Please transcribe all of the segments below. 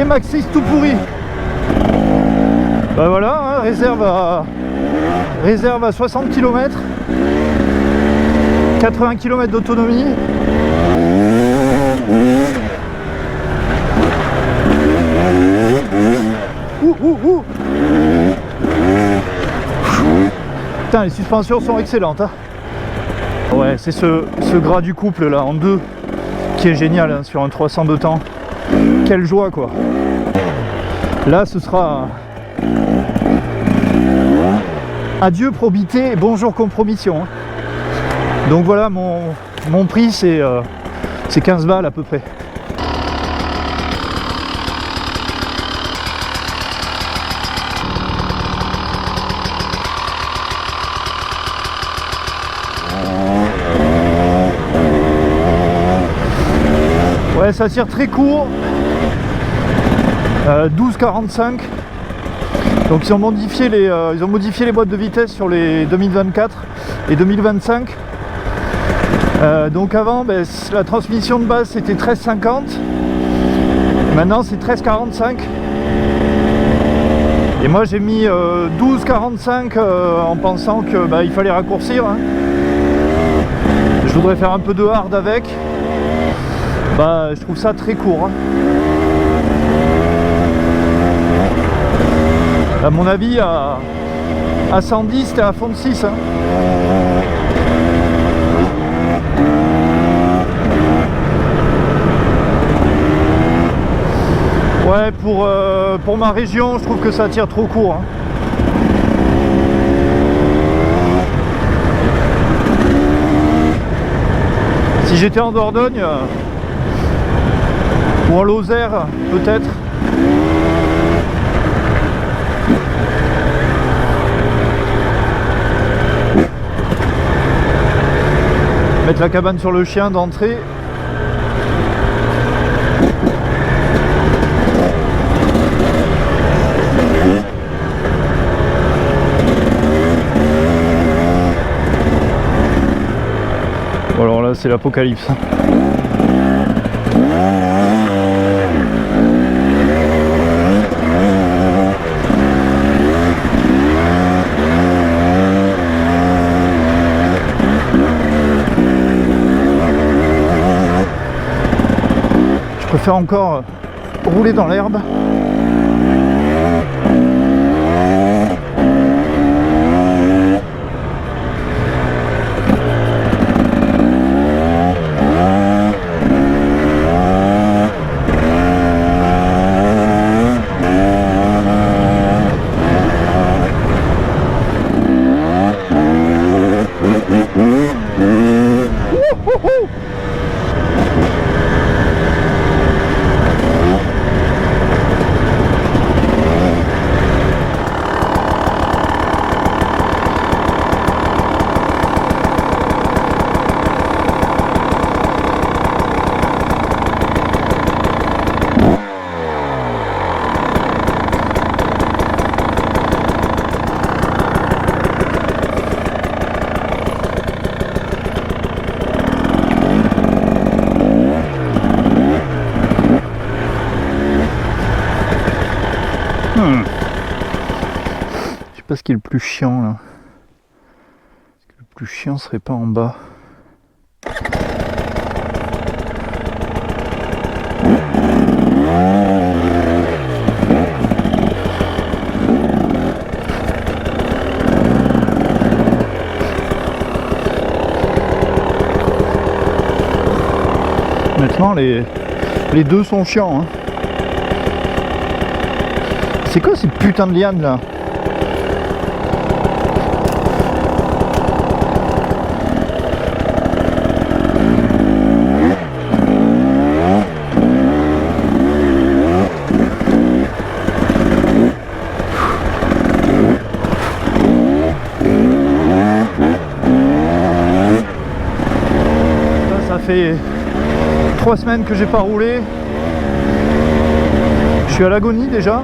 Maxxis tout pourri. Bah voilà, hein, réserve à 60 km, 80 km d'autonomie. Ouh. Putain, les suspensions sont excellentes, hein. Ouais, c'est ce gras du couple là en deux qui est génial, hein, sur un 300 de temps. Quelle joie quoi. Là ce sera adieu probité et bonjour compromission, hein. Donc voilà, mon prix c'est 15 balles à peu près. Ouais, ça tire très court, 12,45. Donc ils ont modifié les boîtes de vitesse sur les 2024 et 2025. Donc avant, la transmission de base c'était 13,50. Maintenant c'est 13,45. Et moi j'ai mis 12,45 en pensant que il fallait raccourcir, hein. Je voudrais faire un peu de hard avec. Je trouve ça très court, hein. À mon avis, à 110, c'était à fond de 6, hein. Ouais, pour ma région, je trouve que ça tire trop court, hein. Si j'étais en Dordogne ou en Lozère, peut-être. Mettre la cabane sur le chien d'entrée. Bon, alors là c'est l'apocalypse. Je préfère encore rouler dans l'herbe. Je sais pas ce qui est le plus chiant là. Est-ce que le plus chiant serait pas en bas? Maintenant les deux sont chiants, hein. C'est quoi ces putains de lianes là? Ça fait 3 semaines que j'ai pas roulé. Je suis à l'agonie déjà.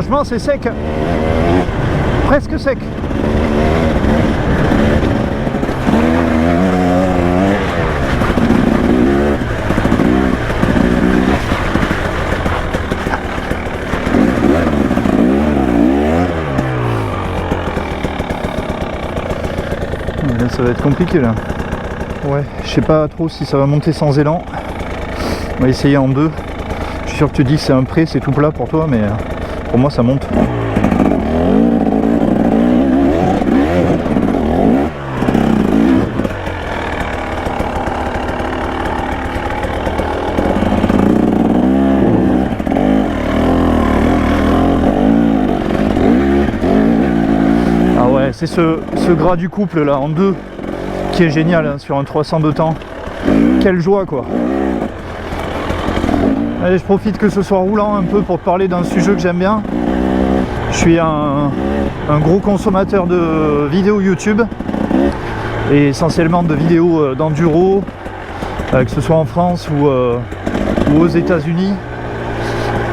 Franchement c'est sec, presque sec. Là, ça va être compliqué là. Ouais, je sais pas trop si ça va monter sans élan. On va essayer en deux. Je suis sûr que tu dis que c'est un pré, c'est tout plat pour toi, mais pour moi ça monte. Ah ouais, c'est ce gras du couple là en deux qui est génial hein, sur un 300 de temps. Quelle joie quoi. Allez, je profite que ce soit roulant un peu pour te parler d'un sujet que j'aime bien. Je suis un gros consommateur de vidéos YouTube et essentiellement de vidéos d'enduro, que ce soit en France ou aux États-Unis.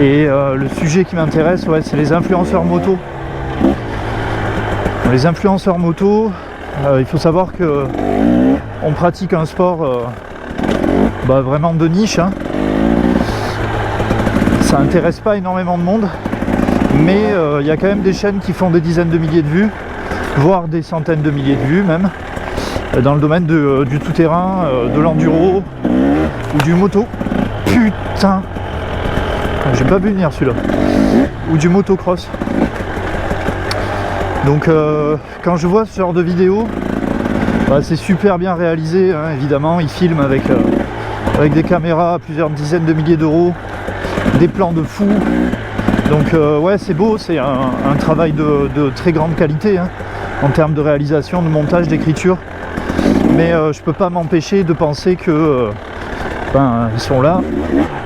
Et le sujet qui m'intéresse, ouais, c'est les influenceurs moto. Les influenceurs moto, il faut savoir que on pratique un sport vraiment de niche. Hein. Ça intéresse pas énormément de monde, mais il y a quand même des chaînes qui font des dizaines de milliers de vues, voire des centaines de milliers de vues même, dans le domaine du tout-terrain, de l'enduro ou du moto. Putain, j'ai pas vu venir celui-là. Ou du motocross. Donc quand je vois ce genre de vidéo, c'est super bien réalisé, hein, évidemment. Ils filment avec des caméras à plusieurs dizaines de milliers d'euros, des plans de fou. Donc ouais, c'est beau, c'est un travail de très grande qualité hein, en termes de réalisation, de montage, d'écriture. Mais je peux pas m'empêcher de penser que ils sont là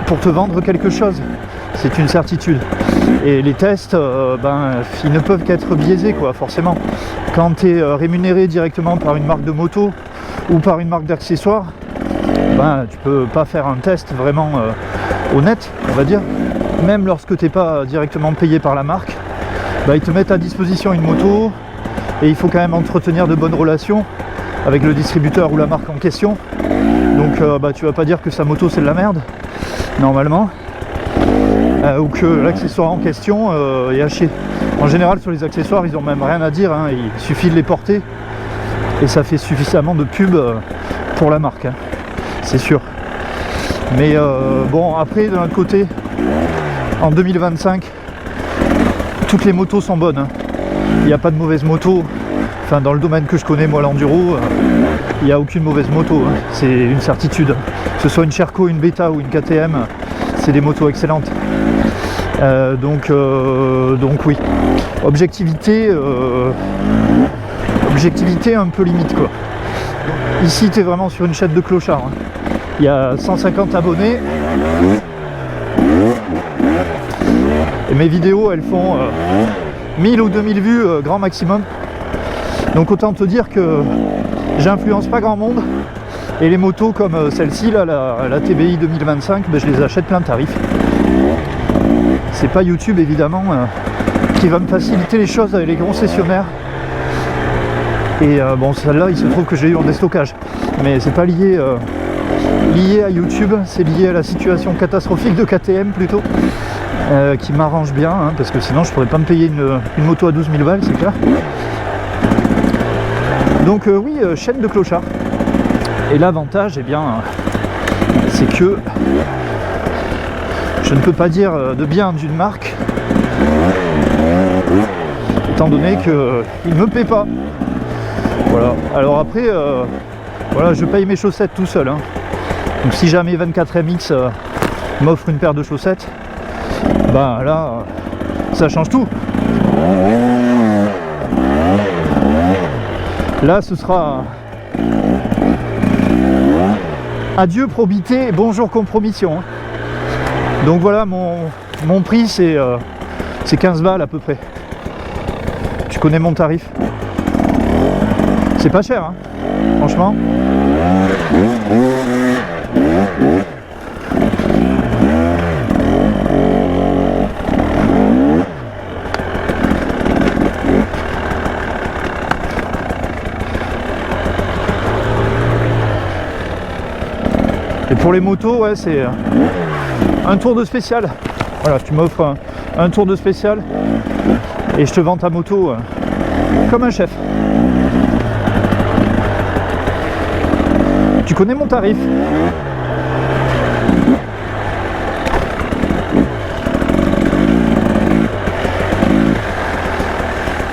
pour te vendre quelque chose. C'est une certitude. Et les tests, ils ne peuvent qu'être biaisés, quoi, forcément. Quand tu es rémunéré directement par une marque de moto ou par une marque d'accessoires, tu peux pas faire un test vraiment honnête, on va dire. Même lorsque tu n'es pas directement payé par la marque, ils te mettent à disposition une moto et il faut quand même entretenir de bonnes relations avec le distributeur ou la marque en question. Donc tu vas pas dire que sa moto c'est de la merde, normalement. Ou que l'accessoire en question est haché. En général sur les accessoires ils ont même rien à dire, hein. Il suffit de les porter et ça fait suffisamment de pub pour la marque, hein. C'est sûr. Mais bon, après de notre côté, en 2025 toutes les motos sont bonnes, hein. Il n'y a pas de mauvaise moto. Enfin, dans le domaine que je connais, moi, l'enduro, il n'y a aucune mauvaise moto, hein. C'est une certitude. Que ce soit une Sherco, une Beta ou une KTM, c'est des motos excellentes. Donc oui, objectivité un peu limite, quoi. Ici tu es vraiment sur une chaîne de clochard, hein. Il y a 150 abonnés et mes vidéos elles font 1000 ou 2000 vues grand maximum. Donc autant te dire que j'influence pas grand monde. Et les motos comme celle-ci, là, la TBI 2025, je les achète plein tarif. C'est pas YouTube évidemment qui va me faciliter les choses avec les concessionnaires. Et bon, celle-là, il se trouve que j'ai eu en déstockage. Mais c'est pas lié à YouTube, c'est lié à la situation catastrophique de KTM plutôt. Qui m'arrange bien, hein, parce que sinon je pourrais pas me payer une moto à 12 000 balles, c'est clair. Donc oui, chaîne de clochard. Et l'avantage, eh bien, c'est que je ne peux pas dire de bien d'une marque, étant donné qu'il ne me paie pas. Voilà. Alors après, voilà, je paye mes chaussettes tout seul, hein. Donc si jamais 24MX m'offre une paire de chaussettes, là, ça change tout. Là, ce sera adieu probité et bonjour compromission, hein. Donc voilà, mon prix c'est 15 balles à peu près. Tu connais mon tarif. C'est pas cher, hein, franchement. Et pour les motos, ouais, c'est un tour de spécial. Voilà, tu m'offres un tour de spécial et je te vends ta moto comme un chef. Tu connais mon tarif?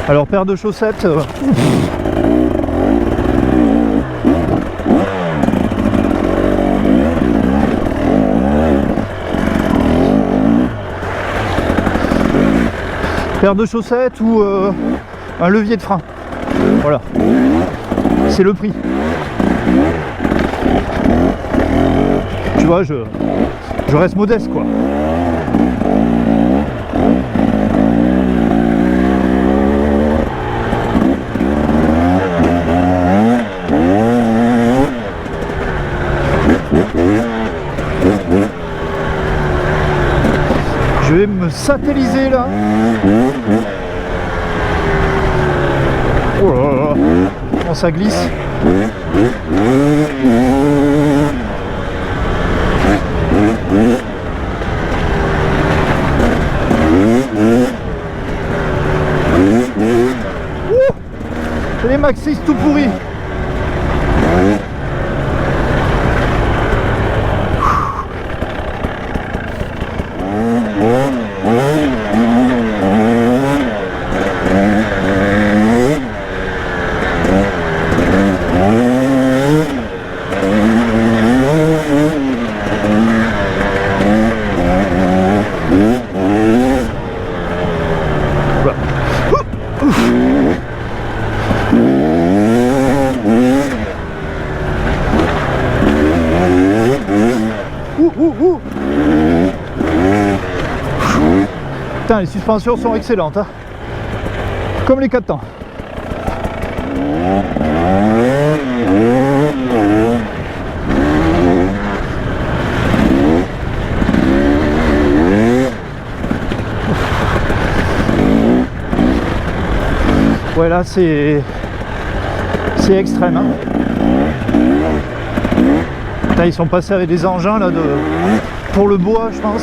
Alors, paire de chaussettes. Paire de chaussettes ou un levier de frein. Voilà. C'est le prix. Tu vois, je reste modeste, quoi. Je vais me satelliser là. Oh là là, comment ça glisse. Les Maxis tout pourris. Putain, les suspensions sont excellentes, hein. Comme les 4 temps. Ouais, là c'est extrême, hein. Putain, ils sont passés avec des engins là pour le bois, je pense.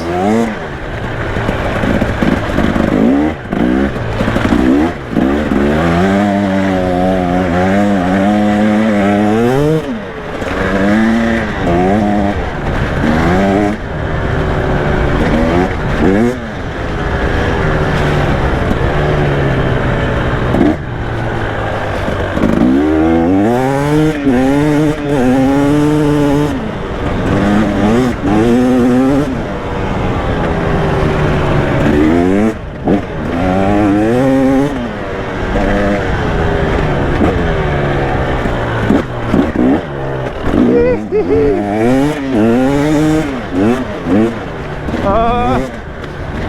Ah,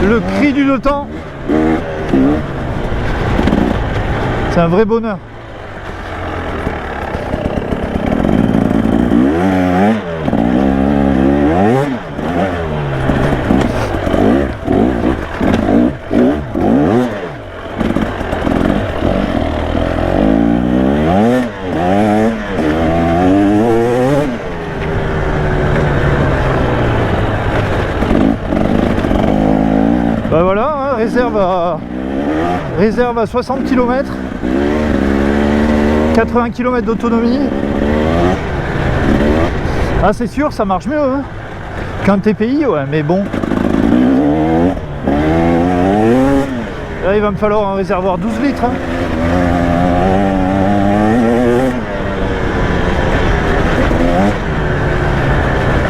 le cri du deux temps, c'est un vrai bonheur. Ben voilà, hein, réserve à 60 km, 80 km d'autonomie. Ah, c'est sûr, ça marche mieux hein, qu'un TPI, ouais, mais bon. Là, il va me falloir un réservoir 12 litres. Hein.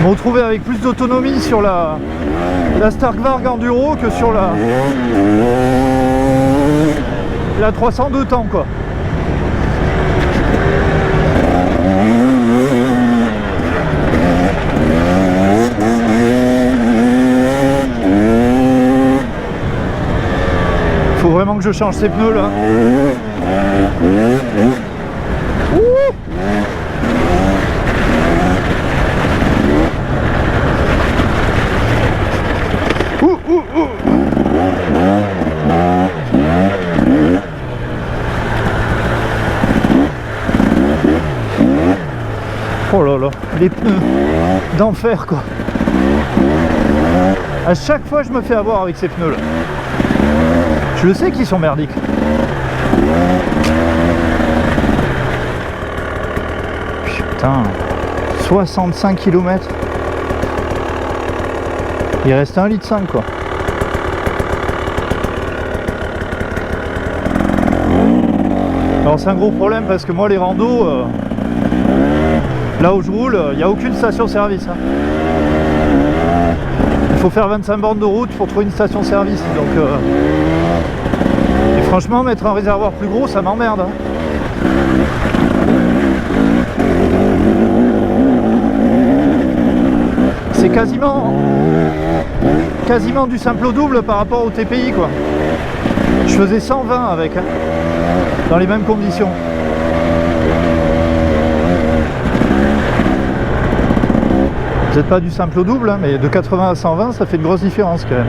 Me retrouver avec plus d'autonomie sur la Starkvarg Enduro que sur la 302 temps, quoi. Faut vraiment que je change ces pneus là. Oh là là, les pneus. d'enfer quoi. À chaque fois je me fais avoir avec ces pneus là. Je le sais qu'ils sont merdiques. Putain, 65 km. Il reste 1,5 litre quoi. Alors c'est un gros problème parce que moi les randos, là où je roule, il n'y a aucune station-service. Hein. Il faut faire 25 bornes de route pour trouver une station-service. Donc, et franchement, mettre un réservoir plus gros, ça m'emmerde. Hein. C'est quasiment du simple au double par rapport au TPI quoi. Je faisais 120 avec, hein, dans les mêmes conditions. Peut-être pas du simple au double, hein, mais de 80 à 120, ça fait de grosses différences quand même.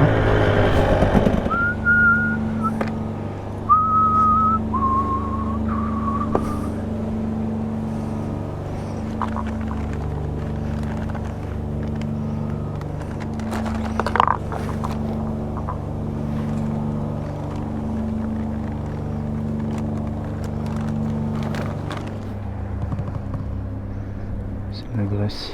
C'est la Grèce.